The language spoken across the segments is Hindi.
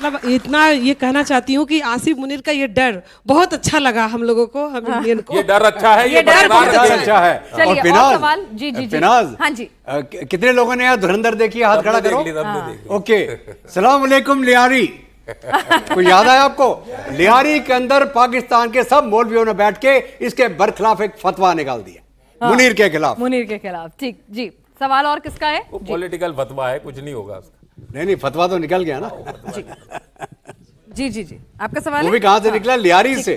मतलब इतना ये कहना चाहती हूँ कि आसिफ मुनीर का ये डर बहुत अच्छा लगा हम लोगों को, हम इंडियन को। ये डर अच्छा है, ये डर बहुत अच्छा है। चलिए और और सवाल। जी जी जी फिनाज, हाँ जी। कितने लोगों ने यहाँ धुरंधर देखी है? हाथ खड़ा करो। ओके, सलाम अलैकुम लियारी। कोई याद है आपको? लियारी के अंदर पाकिस्तान के सब मौलवियों ने बैठ के इसके बरखिलाफ एक फतवा निकाल दिया, मुनीर के खिलाफ। मुनीर के खिलाफ, ठीक जी। सवाल और किसका है? वो पॉलिटिकल फतवा है, कुछ नहीं होगा उसका। नहीं, फतवा तो निकल गया ना। जी जी जी, आपका सवाल वो है? भी कहां से निकला? लियारी से,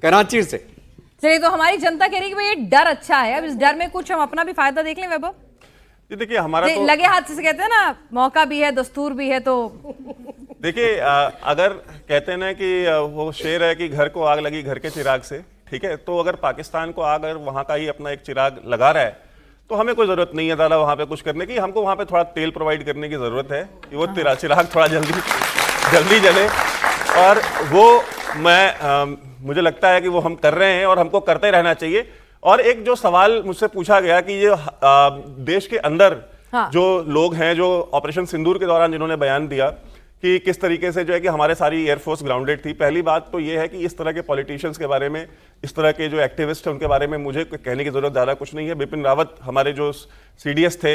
कराची से। चलिए, तो हमारी जनता कह रही है कि भाई ये डर अच्छा है, अब इस डर में कुछ हम अपना भी फायदा देख लें। वैभव जी देखिए, हमारा तो लगे हाथ से कहते हैं ना, मौका भी है दस्तूर भी है। तो देखिए, अगर कहते हैं ना कि वो शेर है कि घर को आग लगी घर के चिराग से, ठीक है, तो अगर पाकिस्तान को आग अगर वहां का ही अपना एक चिराग लगा रहा है तो हमें कोई जरूरत नहीं है ज़्यादा वहां पे कुछ करने की। हमको वहां पे थोड़ा तेल प्रोवाइड करने की जरूरत है कि वो चिराग थोड़ा जल्दी जले। और वो मुझे लगता है कि वो हम कर रहे हैं और हमको करते रहना चाहिए। और एक जो सवाल मुझसे पूछा गया कि ये देश के अंदर जो लोग हैं, जो ऑपरेशन सिंदूर के दौरान जिन्होंने बयान दिया कि किस तरीके से जो है कि हमारे सारी एयरफोर्स ग्राउंडेड थी। पहली बात तो ये है कि इस तरह के पॉलिटिशियंस के बारे में, इस तरह के जो एक्टिविस्ट हैं उनके बारे में मुझे कहने की जरूरत ज़्यादा कुछ नहीं है। बिपिन रावत हमारे जो सीडीएस थे,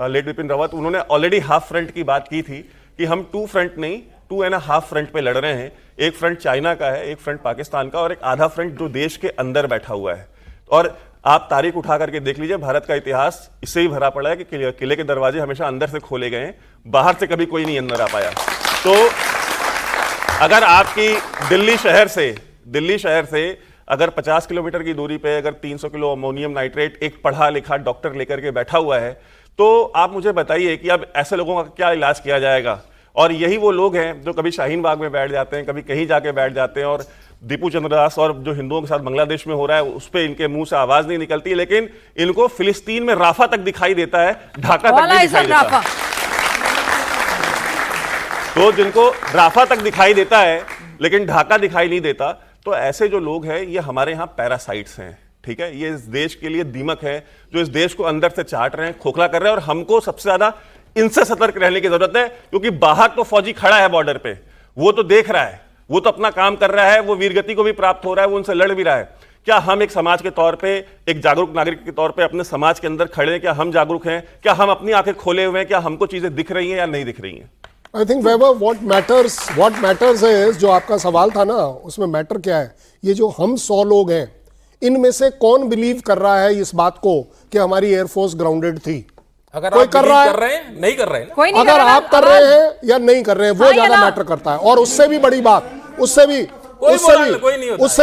लेट बिपिन रावत, उन्होंने ऑलरेडी हाफ फ्रंट की बात की थी कि हम 2 फ्रंट नहीं 2.5 फ्रंट पे लड़ रहे हैं। एक फ्रंट चाइना का है, एक फ्रंट पाकिस्तान का, और एक आधा फ्रंट जो देश के अंदर बैठा हुआ है। और आप तारीख उठा करके देख लीजिए, भारत का इतिहास इससे ही भरा पड़ा है कि किले के दरवाजे हमेशा अंदर से खोले गए हैं, बाहर से कभी कोई नहीं अंदर आ पाया। तो अगर आपकी दिल्ली शहर से अगर 50 किलोमीटर की दूरी पे अगर 300 किलो अमोनियम नाइट्रेट एक पढ़ा लिखा डॉक्टर लेकर के बैठा हुआ है, तो आप मुझे बताइए कि अब ऐसे लोगों का क्या इलाज किया जाएगा। और यही वो लोग हैं जो कभी शाहीन बाग में बैठ जाते हैं, कभी कहीं जाके बैठ जाते हैं, और दीपू चंद्र दास और जो हिंदुओं के साथ बांग्लादेश में हो रहा है उस पर इनके मुंह से आवाज नहीं निकलती, लेकिन इनको फिलिस्तीन में राफा तक दिखाई देता है, ढाका तक भी दिखाई देता है। तो जिनको राफा तक दिखाई देता है लेकिन ढाका दिखाई नहीं देता, तो ऐसे जो लोग हैं ये हमारे यहाँ पैरासाइट्स हैं, ठीक है। ये इस देश के लिए दीमक है जो इस देश को अंदर से चाट रहे हैं, खोखला कर रहे हैं। और हमको सबसे ज्यादा इनसे सतर्क रहने की जरूरत है, क्योंकि बाहर तो फौजी खड़ा है बॉर्डर पे, वो तो देख रहा है, वो तो अपना काम कर रहा है, वो वीरगति को भी प्राप्त हो रहा है, वो उनसे लड़ भी रहा है। क्या हम एक समाज के तौर पे, एक जागरूक नागरिक के तौर पे अपने समाज के अंदर खड़े हैं? क्या हम जागरूक हैं? क्या हम अपनी आंखें खोले हुए हैं? क्या हमको चीजें दिख रही हैं या नहीं दिख रही हैं? I think Vaibhav, what matters है, जो आपका सवाल था ना, उसमें मैटर क्या है, ये जो हम 100 लोग हैं, इनमें से कौन बिलीव कर रहा है इस बात को कि हमारी एयरफोर्स ग्राउंडेड थी? अगर कोई आप कर रहा है, कर रहे हैं, नहीं कर रहे हैं, कोई नहीं अगर कर रहा आप कर रहे हैं या नहीं कर रहे हैं, वो ज्यादा मैटर करता है। और उससे भी बड़ी बात, उससे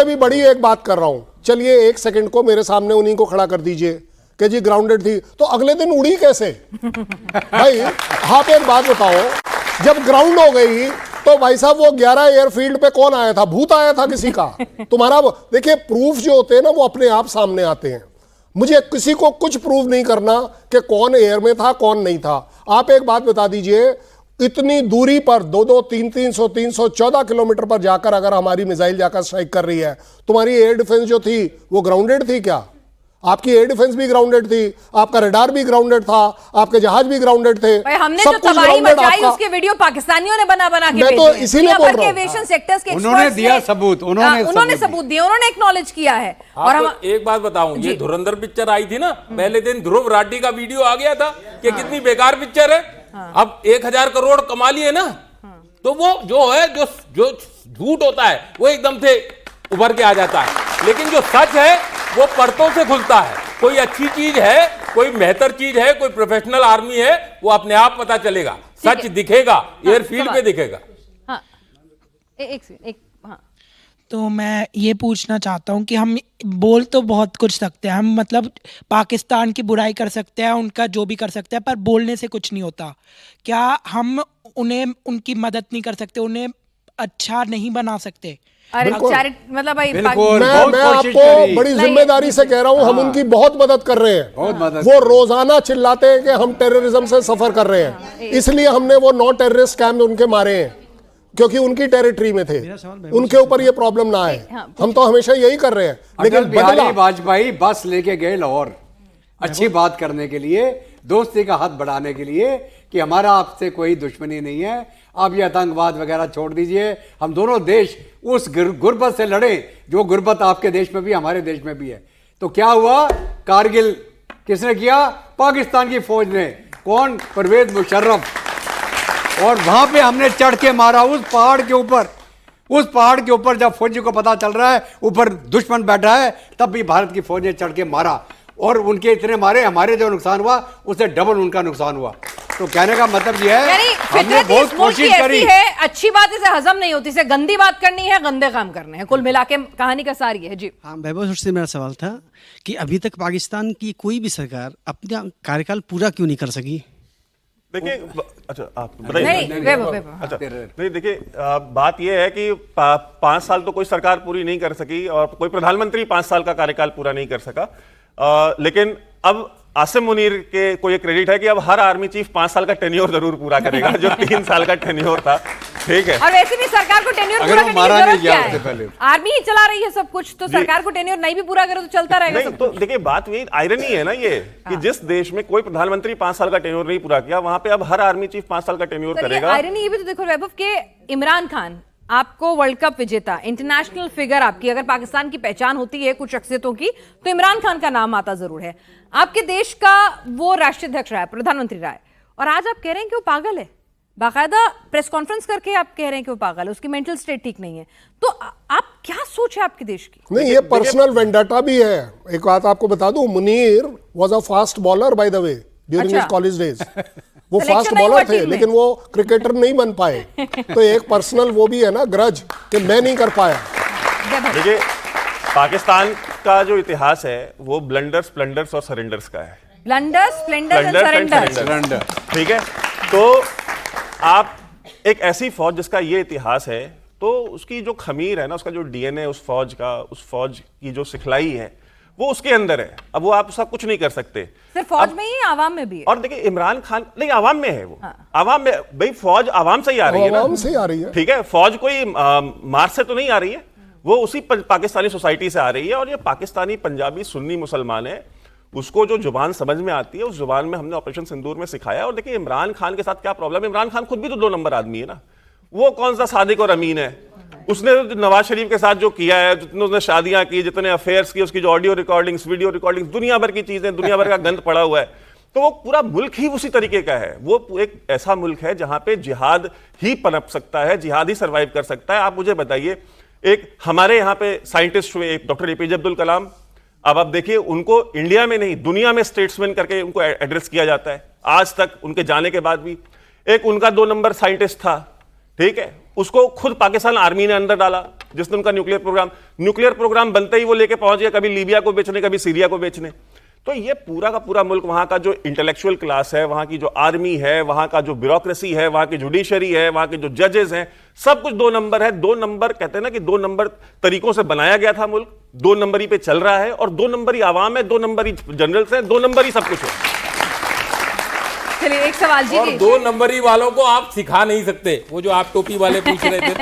भी बड़ी एक बात कर रहा हूं। चलिए 1 सेकंड को मेरे सामने उन्हीं को खड़ा कर दीजिए कि जी ग्राउंडेड थी, तो अगले दिन उड़ी कैसे? भाई आप एक बात बताओ, जब ग्राउंड हो गई तो भाई साहब वो 11 एयरफील्ड पे कौन आया था? भूत आया था किसी का? तुम्हारा देखिए, प्रूफ जो होते हैं ना वो अपने आप सामने आते हैं। मुझे किसी को कुछ प्रूव नहीं करना कि कौन एयर में था कौन नहीं था। आप एक बात बता दीजिए, इतनी दूरी पर 200, 300, 314 किलोमीटर पर जाकर अगर हमारी मिसाइल जाकर स्ट्राइक कर रही है, तुम्हारी एयर डिफेंस जो थी वो ग्राउंडेड थी क्या? आपकी एयर डिफेंस भी ग्राउंडेड थी, आपका रडार भी ग्राउंडेड था, आपके जहाज भी ग्राउंडेड थे। हमने जो तबाही मचाई उसके वीडियो पाकिस्तानियों ने बना के मैं तो इसीलिए बोल रहा हूं, सेक्टर्स के उन्होंने दिया सबूत, उन्होंने सबूत दिया, उन्होंने एक्नॉलेज किया है। और हम एक बात बताऊं, ये धुरंधर पिक्चर आई थी ना, पहले दिन ध्रुव राठी का वीडियो आ गया था कि कितनी बेकार पिक्चर है। अब 1000 करोड़ कमा लिए ना, तो वो जो है, जो झूठ होता है वो एकदम से उभर के आ जाता है, लेकिन जो सच है वो परतों से खुलता है। कोई अच्छी चीज है, कोई बेहतर चीज है, कोई प्रोफेशनल आर्मी है, वो अपने आप पता चलेगा, सच दिखेगा, एयरफील्ड पे दिखेगा। हाँ, एक हाँ। तो मैं ये पूछना चाहता हूँ कि हम बोल तो बहुत कुछ सकते हैं, हम मतलब पाकिस्तान की बुराई कर सकते हैं, उनका जो भी कर सकते हैं, पर बोलने से कुछ नहीं होता। क्या हम उन्हें उनकी मदद नहीं कर सकते, उन्हें अच्छा नहीं बना सकते? अरे मतलब भाई, मैं आपको बड़ी जिम्मेदारी से कह रहा हूं, हम उनकी बहुत मदद कर रहे हैं। वो रोजाना चिल्लाते हैं कि हम टेररिज्म से सफर कर रहे हैं, इसलिए हमने वो 9 टेररिस्ट कैंप उनके मारे हैं, क्योंकि उनकी टेरिटरी में थे, उनके ऊपर ये प्रॉब्लम ना आए। हम तो हमेशा यही कर रहे हैं। लेकिन बिहारी वाजपेयी बस लेके गए लाहौर, अच्छी बात करने के लिए, दोस्ती का हाथ बढ़ाने के लिए, कि हमारा आपसे कोई दुश्मनी नहीं है, आप ये आतंकवाद वगैरह छोड़ दीजिए, हम दोनों देश उस गुर्बत से लड़े जो गुर्बत आपके देश में भी हमारे देश में भी है। तो क्या हुआ, कारगिल किसने किया? पाकिस्तान की फौज ने। कौन? परवेज मुशर्रफ। और वहां पे हमने चढ़ के मारा उस पहाड़ के ऊपर। उस पहाड़ के ऊपर जब फौजी को पता चल रहा है ऊपर दुश्मन बैठा है, तब भी भारत की फौज ने चढ़ के मारा और उनके इतने मारे, हमारे जो नुकसान हुआ उससे डबल उनका नुकसान हुआ। तो कहने का मतलब यह है हमने बहुत कोशिश करी है। अच्छी बात इसे हजम नहीं होती, इसे गंदी बात करनी है, गंदे काम करने हैं, कुल मिला के कहानी का सार ये है। जी हाँ, वैभव से मेरा सवाल था कि अभी तक पाकिस्तान की कोई भी सरकार अपना कार्यकाल पूरा क्यों नहीं कर सकी? देखिए, अच्छा आप बताइए। नहीं, अच्छा नहीं, देखिए बात यह है कि 5 साल तो कोई सरकार पूरी नहीं कर सकी और कोई प्रधानमंत्री 5 साल का कार्यकाल पूरा नहीं कर सका। लेकिन अब आसिम मुनीर के को ये क्रेडिट है कि अब हर आर्मी चीफ 5 साल का टेन्योर जरूर पूरा करेगा, जो 3 साल का टेन्योर था। ठीक है, और वैसे भी सरकार को टेन्योर पूरा करने की जरूरत क्या है? आर्मी ही चला रही है सब कुछ, तो सरकार को टेन्योर नहीं भी पूरा करे तो चलता रहेगा सब। तो देखिए बात यही आयरनी है ना ये कि जिस देश में कोई प्रधानमंत्री 5 साल का टेन्योर नहीं पूरा किया, वहां पे अब हर आर्मी चीफ 5 साल का टेन्योर करेगा। आयरनी ये भी तो देखो वैभव के इमरान खान आपको वर्ल्ड कप विजेता, इंटरनेशनल फिगर, आपकी अगर पाकिस्तान की पहचान होती है कुछ शख्सियतों की तो इमरान खान का नाम आता जरूर है। आपके देश का वो राष्ट्रीय अध्यक्ष रहा है, प्रधानमंत्री रहा है, और आज आप कह रहे हैं कि वो पागल है। बाकायदा प्रेस कॉन्फ्रेंस करके आप कह रहे हैं कि वो पागल है, उसकी मेंटल स्टेट ठीक नहीं है। तो आप क्या सोच है आपके देश की? नहीं, ये पर्सनल वेंडाटा भी है। एक बात आपको बता दूं, Munir was a fast bowler by the way during his college days. वो फास्ट बॉलर थे लेकिन वो क्रिकेटर नहीं बन पाए। तो एक पर्सनल वो भी है ना ग्रज कि मैं नहीं कर पाया। देखिए पाकिस्तान का जो इतिहास है वो ब्लंडर्स, प्लंडर्स और सरेंडर्स का है। Blunders, splendours and surrender. ठीक है, तो आप एक ऐसी फौज जिसका ये इतिहास है, तो उसकी जो खमीर है ना, उसका जो डीएनए उस फौज का, उस फौज की जो सिखलाई है वो उसके अंदर है। अब वो आप उसका कुछ नहीं कर सकते। सिर्फ फौज में ही, आवाम में भी है। और देखिए इमरान खान नहीं, आवाम में है वो। आवाम में, भाई फौज आवाम से ही आ रही है ना, आवाम से ही आ रही है। ठीक है, फौज कोई मार्च से तो नहीं आ रही है, वो उसी पाकिस्तानी सोसाइटी से आ रही है। और ये पाकिस्तानी पंजाबी सुन्नी मुसलमान है, उसको जो जुबान समझ में आती है उस जुबान में हमने ऑपरेशन सिंदूर में सिखाया। और देखिए इमरान खान के साथ क्या प्रॉब्लम है, इमरान खान खुद भी तो 2 नंबर आदमी है ना। वो कौन सा सादिक और अमीन है? उसने नवाज शरीफ के साथ जो किया है, जितने उसने शादियां की, जितने अफेयर्स की, उसकी जो ऑडियो रिकॉर्डिंग्स, वीडियो रिकॉर्डिंग्स, दुनिया भर की चीजें, दुनिया भर का गंद पड़ा हुआ है। तो वो पूरा मुल्क ही उसी तरीके का है। वो एक ऐसा मुल्क है जहां पे जिहाद ही पनप सकता है, जिहाद ही सर्वाइव कर सकता है। आप मुझे बताइए, एक हमारे यहाँ पे साइंटिस्ट हुए डॉक्टर एपीजे अब्दुल कलाम, अब आप देखिए उनको इंडिया में नहीं दुनिया में स्टेट्समैन करके उनको एड्रेस किया जाता है आज तक, उनके जाने के बाद भी। एक उनका 2 नंबर साइंटिस्ट था, ठीक है, उसको खुद पाकिस्तान आर्मी ने अंदर डाला, जिसने उनका न्यूक्लियर प्रोग्राम बनते ही वो लेके पहुंच गया, कभी लीबिया को बेचने, कभी सीरिया को बेचने। तो ये पूरा का पूरा मुल्क, वहां का जो इंटेलेक्चुअल क्लास है, वहां की जो आर्मी है, वहां का जो ब्यूरोक्रेसी है, वहां की जुडिशरी है, वहां के जो जजेस हैं, सब कुछ 2 नंबर है। 2 नंबर कहते हैं ना कि 2 नंबर तरीकों से बनाया गया था मुल्क, 2 नंबर ही पे चल रहा है। और 2 नंबर ही आवाम है, 2 नंबर ही जनरल्स हैं, 2 नंबर ही सब कुछ है। चलिए एक सवाल जी, और 2 नंबरी वालों को आप सिखा नहीं सकते, वो जो आप टोपी वाले पूछ रहे थे।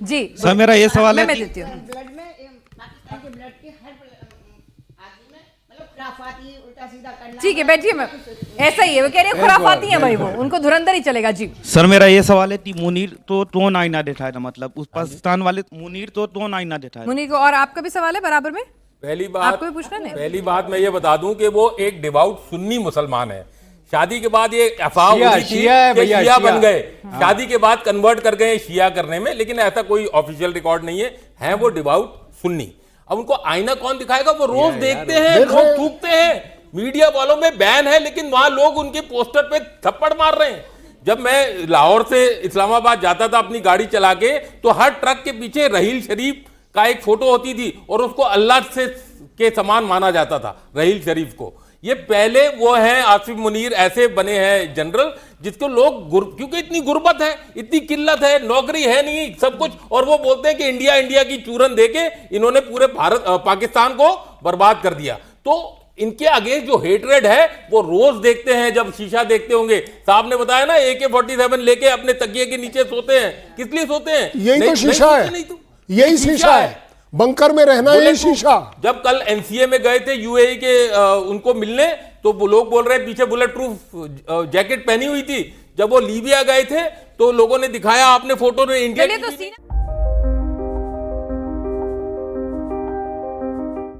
जी सर मेरा ये सवाल है मैं देती हूँ। ब्लड में पाकिस्तान के ब्लड के हर आदमी में मतलब खुराफाती उल्टा सीधा करना। ठीक है, बैठिए। मैं ऐसा ही है, वो कह रहे हैं खुराफाती है भाई, वो उनको धुरंधर ही चलेगा। जी सर मेरा ये सवाल है कि मुनीर तो आईना देखा है, मतलब उस पाकिस्तान वाले मुनीर तो आईना देखा है मुनीर को। और आपका भी सवाल है बराबर में? पहली बात आपको भी पूछना नहीं? पहली बात मैं ये बता दूं कि वो एक डिवाउट सुन्नी मुसलमान है। शादी के बाद ये अफवाह उड़ी थी कि शिया बन गए, शादी के बाद कन्वर्ट कर गए शिया करने में, लेकिन ऐसा कोई ऑफिशियल रिकॉर्ड नहीं है वो डिवाउट सुन्नी। अब उनको आईना कौन दिखाएगा? वो रोज देखते हैं, लोग थूकते हैं, मीडिया वालों में बैन है, लेकिन वहां लोग उनके पोस्टर पे थप्पड़ मार रहे हैं। जब मैं लाहौर से इस्लामाबाद जाता था अपनी गाड़ी चला के, तो हर ट्रक के पीछे रहील शरीफ का एक फोटो होती थी और उसको अल्लाह से के समान माना जाता था, रहील शरीफ को। ये पहले वो हैं आसिफ मुनीर, ऐसे बने हैं जनरल जिसको लोग क्योंकि इतनी गुर्बत है, इतनी किल्लत है, नौकरी है नहीं, सब कुछ, और वो बोलते हैं कि इंडिया की चूरन देके इन्होंने पूरे पाकिस्तान को बर्बाद कर दिया। तो इनके अगेंस्ट जो हेटरेड है वो रोज देखते हैं, जब शीशा देखते होंगे। साहब ने बताया ना, AK-47 लेके अपने तकिए के नीचे सोते हैं। किस लिए सोते हैं? यही तो शीशा है, यही शीशा है, बंकर में रहना यही शीशा। जब कल NCA में गए थे UAE के उनको मिलने, तो वो लोग बोल रहे हैं पीछे बुलेट प्रूफ जैकेट पहनी हुई थी। जब वो लीबिया गए थे तो लोगों ने दिखाया, आपने फोटो में इंडिया चलिए तो सीना